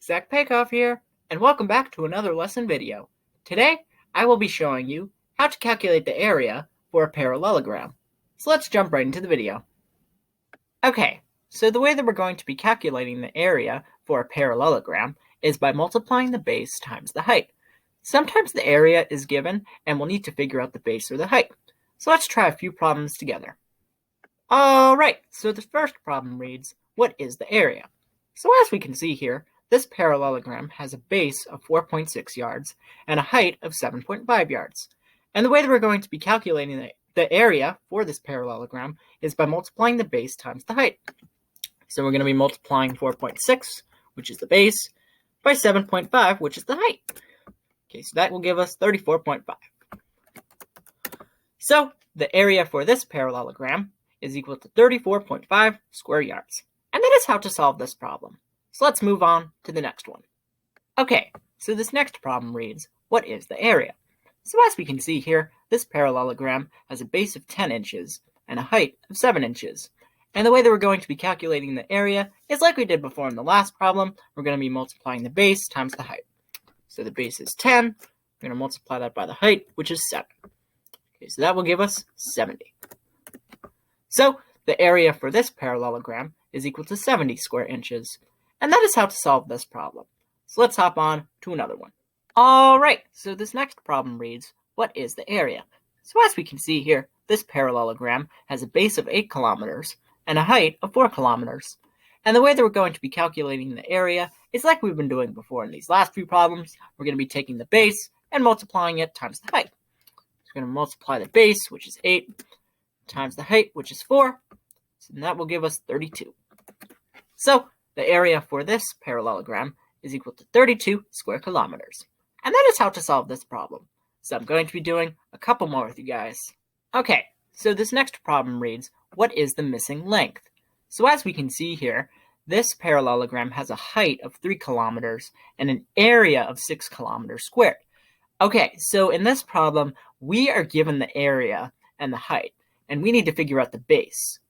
Paikoff here, and welcome back to another lesson video. Today, I will be showing you how to calculate the area for a parallelogram. So let's jump right into the video. Okay, so the way that we're going to be calculating the area for a parallelogram is by multiplying the base times the height. Sometimes the area is given, and we'll need to figure out the base or the height. So let's try a few problems together. Alright, so the first problem reads, what is the area? So as we can see here, this parallelogram has a base of 4.6 yards and a height of 7.5 yards. And the way that we're going to be calculating the area for this parallelogram is by multiplying the base times the height. So we're going to be multiplying 4.6, which is the base, by 7.5, which is the height. Okay, so that will give us 34.5. So the area for this parallelogram is equal to 34.5 square yards. And that is how to solve this problem. So let's move on to the next one. Okay, so this next problem reads, what is the area? So as we can see here, this parallelogram has a base of 10 inches and a height of 7 inches. And the way that we're going to be calculating the area is like we did before in the last problem. We're going to be multiplying the base times the height. So the base is 10. We're going to multiply that by the height, which is 7. Okay, so that will give us 70. So the area for this parallelogram is equal to 70 square inches. And that is how to solve this problem. So let's hop on to another one. Alright, so this next problem reads, what is the area? So as we can see here, this parallelogram has a base of 8 kilometers and a height of 4 kilometers. And the way that we're going to be calculating the area is like we've been doing before in these last few problems. We're going to be taking the base and multiplying it times the height. So we're going to multiply the base, which is 8, times the height, which is 4. So that will give us 32. So the area for this parallelogram is equal to 32 square kilometers. And that is how to solve this problem. So I'm going to be doing a couple more with you guys. Okay, so this next problem reads, what is the missing length? So as we can see here, this parallelogram has a height of 3 kilometers and an area of 6 kilometers squared. Okay, so in this problem, we are given the area and the height, and we need to figure out the base.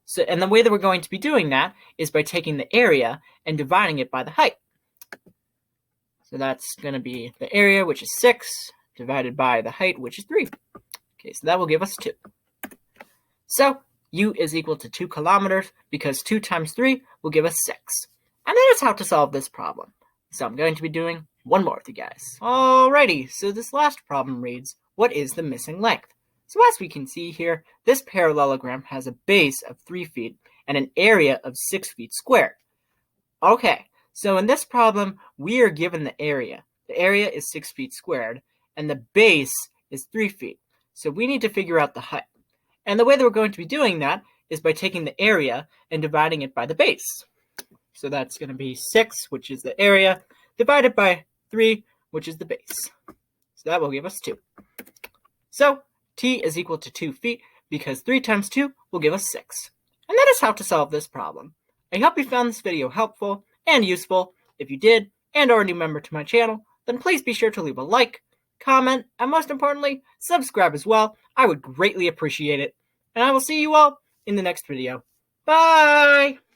So, and the way that we're going to be doing that is by taking the area and dividing it by the height. So that's going to be the area, which is 6, divided by the height, which is 3. Okay, so that will give us 2. So U is equal to 2 kilometers because 2 times 3 will give us 6. And that is how to solve this problem. So I'm going to be doing one more with you guys. Alrighty, so this last problem reads, what is the missing length? So as we can see here, this parallelogram has a base of 3 feet and an area of 6 feet squared. Okay, so in this problem, we are given the area. The area is 6 feet squared, and the base is 3 feet. So we need to figure out the height. And the way that we're going to be doing that is by taking the area and dividing it by the base. So that's going to be 6, which is the area, divided by 3, which is the base. So that will give us 2. So T is equal to 2 feet because 3 times 2 will give us 6. And that is how to solve this problem. I hope you found this video helpful and useful. If you did, and are a new member to my channel, then please be sure to leave a like, comment, and most importantly, subscribe as well. I would greatly appreciate it. And I will see you all in the next video. Bye!